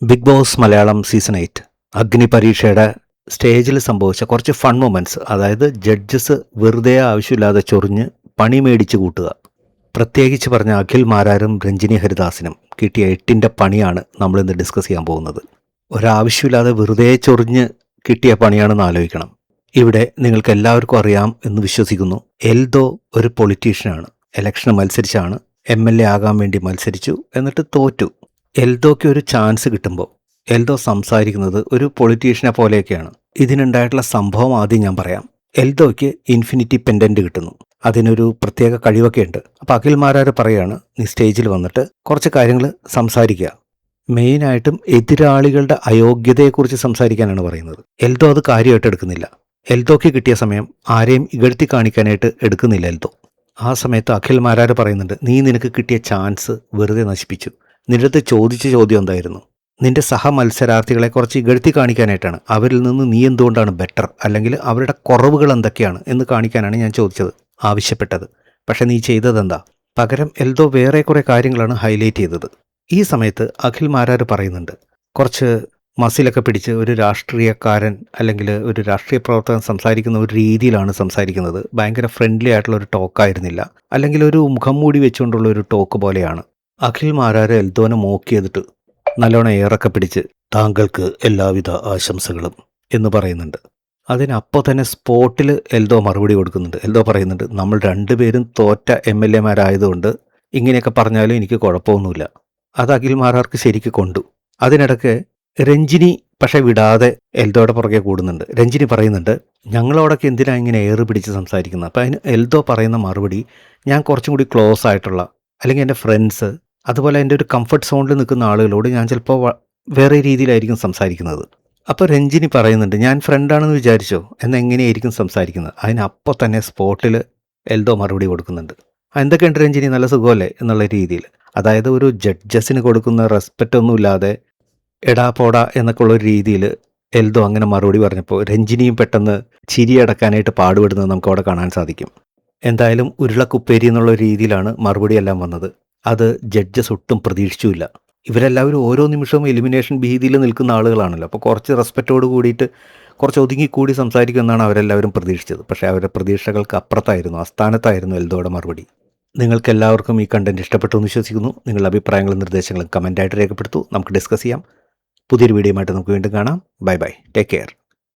Big boss Malayalam season 8 അഗ്നി പരീക്ഷയുടെ സ്റ്റേജിൽ സംഭവിച്ച കുറച്ച് ഫൺ മൊമെൻറ്റ്സ്, അതായത് ജഡ്ജസ് വെറുതെ ആവശ്യമില്ലാതെ ചൊറിഞ്ഞ് പണി മേടിച്ച് കൂട്ടുക. പ്രത്യേകിച്ച് പറഞ്ഞ അഖിൽ മാരാരും രഞ്ജിനി ഹരിദാസിനും കിട്ടിയ 8ൻ്റെ പണിയാണ് നമ്മളിന്ന് ഡിസ്കസ് ചെയ്യാൻ പോകുന്നത്. ഒരാവശ്യമില്ലാതെ വെറുതെ ചൊറിഞ്ഞ് കിട്ടിയ പണിയാണെന്ന് ആലോചിക്കണം. ഇവിടെ നിങ്ങൾക്ക് എല്ലാവർക്കും അറിയാം എന്ന് വിശ്വസിക്കുന്നു. എൽദോ ഒരു പൊളിറ്റീഷ്യനാണ്. ഇലക്ഷന് മത്സരിച്ചാണ്, MLA ആകാൻ വേണ്ടി മത്സരിച്ചു, എന്നിട്ട് തോറ്റു. എൽദോയ്ക്ക് ഒരു ചാൻസ് കിട്ടുമ്പോൾ എൽദോ സംസാരിക്കുന്നത് ഒരു പൊളിറ്റീഷ്യനെ പോലെയൊക്കെയാണ്. ഇതിനുണ്ടായിട്ടുള്ള സംഭവം ആദ്യം ഞാൻ പറയാം. എൽദോയ്ക്ക് ഇൻഫിനിറ്റി പെൻഡൻറ്റ് കിട്ടുന്നു. അതിനൊരു പ്രത്യേക കഴിവൊക്കെ ഉണ്ട്. അപ്പോൾ അഖിൽ മാരാർ പറയുകയാണ്, നീ സ്റ്റേജിൽ വന്നിട്ട് കുറച്ച് കാര്യങ്ങൾ സംസാരിക്കുക. മെയിനായിട്ടും എതിരാളികളുടെ അയോഗ്യതയെക്കുറിച്ച് സംസാരിക്കാനാണ് പറയുന്നത്. എൽദോ അത് കാര്യമായിട്ട് എടുക്കുന്നില്ല. എൽദോയ്ക്ക് കിട്ടിയ സമയം ആരെയും ഇകഴ്ത്തി കാണിക്കാനായിട്ട് എടുക്കുന്നില്ല എൽദോ. ആ സമയത്ത് അഖിൽ മാരാർ പറയുന്നുണ്ട്, നീ നിനക്ക് കിട്ടിയ ചാൻസ് വെറുതെ നശിപ്പിച്ചു. നിന്റെ അടുത്ത് ചോദിച്ച ചോദ്യം എന്തായിരുന്നു? നിന്റെ സഹമത്സരാർത്ഥികളെ കുറച്ച് ഇകഴ്ത്തി കാണിക്കാനായിട്ടാണ്. അവരിൽ നിന്ന് നീ എന്തുകൊണ്ടാണ് ബെറ്റർ, അല്ലെങ്കിൽ അവരുടെ കുറവുകൾ എന്തൊക്കെയാണ് എന്ന് കാണിക്കാനാണ് ഞാൻ ചോദിച്ചത്, ആവശ്യപ്പെട്ടത്. പക്ഷെ നീ ചെയ്തതെന്താ? പകരം എൽദോ വേറെ കുറേ കാര്യങ്ങളാണ് ഹൈലൈറ്റ് ചെയ്തത്. ഈ സമയത്ത് അഖിൽ മാരാർ പറയുന്നുണ്ട്, കുറച്ച് മസിലൊക്കെ പിടിച്ച് ഒരു രാഷ്ട്രീയക്കാരൻ അല്ലെങ്കിൽ ഒരു രാഷ്ട്രീയ പ്രവർത്തകൻ സംസാരിക്കുന്ന ഒരു രീതിയിലാണ് സംസാരിക്കുന്നത്. ഭയങ്കര ഫ്രണ്ട്ലി ആയിട്ടുള്ള ഒരു ടോക്കായിരുന്നില്ല, അല്ലെങ്കിൽ ഒരു മുഖം മൂടി വെച്ചുകൊണ്ടുള്ള ഒരു ടോക്ക് പോലെയാണ്. അഖിൽ മാരാർ എൽദോനെ മോക്ക് ചെയ്തിട്ട് നല്ലോണം ഏറൊക്കെ പിടിച്ച് താങ്കൾക്ക് എല്ലാവിധ ആശംസകളും എന്ന് പറയുന്നുണ്ട്. അതിനപ്പോൾ തന്നെ സ്പോട്ടിൽ എൽദോ മറുപടി കൊടുക്കുന്നുണ്ട്. എൽദോ പറയുന്നുണ്ട്, നമ്മൾ രണ്ടുപേരും തോറ്റ MLA മാരായതുകൊണ്ട് ഇങ്ങനെയൊക്കെ പറഞ്ഞാലും എനിക്ക് കുഴപ്പമൊന്നുമില്ല. അത് അഖിൽ മാരാർക്ക് ശരിക്ക് കൊണ്ടു. അതിനിടയ്ക്ക് രഞ്ജിനി പക്ഷെ വിടാതെ എൽദോയുടെ പുറകെ കൂടുന്നുണ്ട്. രഞ്ജിനി പറയുന്നുണ്ട്, ഞങ്ങളോടൊക്കെ എന്തിനാണ് ഇങ്ങനെ ഏറ് പിടിച്ച് സംസാരിക്കുന്നത്? അപ്പോൾ അതിന് എൽദോ പറയുന്ന മറുപടി, ഞാൻ കുറച്ചും കൂടി ക്ലോസ് ആയിട്ടുള്ള, അല്ലെങ്കിൽ എൻ്റെ ഫ്രണ്ട്സ്, അതുപോലെ എൻ്റെ ഒരു കംഫർട്ട് സോണിൽ നിൽക്കുന്ന ആളുകളോട് ഞാൻ ചിലപ്പോൾ വേറെ രീതിയിലായിരിക്കും സംസാരിക്കുന്നത്. അപ്പോൾ രഞ്ജിനി പറയുന്നുണ്ട്, ഞാൻ ഫ്രണ്ടാണെന്ന് വിചാരിച്ചോ, എന്നെങ്ങനെയായിരിക്കും സംസാരിക്കുന്നത്? അതിനപ്പോൾ തന്നെ സ്പോട്ടിൽ എൽദോ മറുപടി കൊടുക്കുന്നുണ്ട്. എന്തൊക്കെയുണ്ട് രഞ്ജിനി, നല്ല സുഖമല്ലേ എന്നുള്ള രീതിയിൽ. അതായത് ഒരു ജഡ്ജസിന് കൊടുക്കുന്ന റെസ്പെക്റ്റ് ഒന്നുമില്ലാതെ എടാ പോടാ എന്നൊക്കെ ഉള്ളൊരു രീതിയിൽ എൽദോ അങ്ങനെ മറുപടി പറഞ്ഞപ്പോൾ രഞ്ജിനിയും പെട്ടെന്ന് ചിരിയടക്കാനായിട്ട് പാടുപെടുന്നത് നമുക്ക് അവിടെ കാണാൻ സാധിക്കും. എന്തായാലും ഉരുളക്കുപ്പേരി എന്നുള്ള രീതിയിലാണ് മറുപടിയെല്ലാം വന്നത്. അത് ജഡ്ജസ് ഒട്ടും പ്രതീക്ഷിച്ചുമില്ല. ഇവരെല്ലാവരും ഓരോ നിമിഷവും എലിമിനേഷൻ ഭീതിയിൽ നിൽക്കുന്ന ആളുകളാണല്ലോ. അപ്പോൾ കുറച്ച് റെസ്പെക്റ്റോട് കൂടിയിട്ട് കുറച്ച് ഒതുങ്ങിക്കൂടി സംസാരിക്കുമെന്നാണ് അവരെല്ലാവരും പ്രതീക്ഷിച്ചത്. പക്ഷേ അവരുടെ പ്രതീക്ഷകൾക്ക് അപ്പുറത്തായിരുന്നു, അസ്ഥാനത്തായിരുന്നു എൽദോയുടെ മറുപടി. നിങ്ങൾക്ക് എല്ലാവർക്കും ഈ കണ്ടന്റ് ഇഷ്ടപ്പെട്ടു എന്ന് വിശ്വസിക്കുന്നു. നിങ്ങളുടെ അഭിപ്രായങ്ങളും നിർദ്ദേശങ്ങളും കമൻറ്റായിട്ട് രേഖപ്പെടുത്തൂ. നമുക്ക് ഡിസ്കസ് ചെയ്യാം. പുതിയൊരു വീഡിയോയുമായിട്ട് നമുക്ക് വീണ്ടും കാണാം. Bye bye, take care.